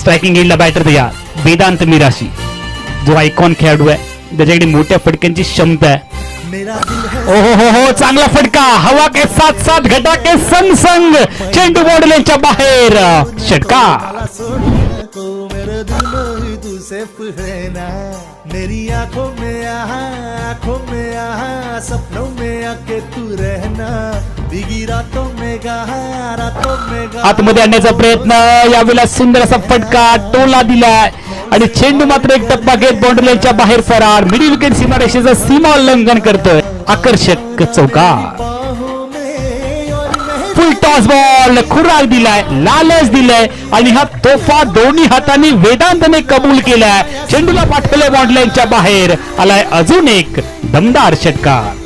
Striking एंडला batter या वेदांत मिराशी जो आयकॉन खेळाडू आहे, त्याच्याकडे मोठ्या फटक्यांची क्षमता आहे. ओहो हो हो, चांगला फटका, हवा के साथ साथ घटा के संग संग चेंडू बॉर्डरलाईनच्या बाहेर, षटकार. मेरी आंखों में यहाँ सपनों में आके तू रहना, भीगी रातों में आतमध्ये आणण्याचा प्रयत्न, यावेळेला सुंदर असा फटका टोला दिलाय आणि चेंडू मात्र एक टप्पा घेत बाउंड्रीच्या बाहेर फरार. मिडल विकेट सीमारेषेचं सीमा उल्लंघन करतोय. आकर्षक चौकार. फुल टॉस बॉल, खुराक दिलाय, लालच दिलाय आणि हा तोफा दोन्ही हातांनी वेदांतने कबूल केलाय. चेंडूला पाठवले बाउंड्रीच्या बाहेर. आलाय अजून एक दमदार षटकार.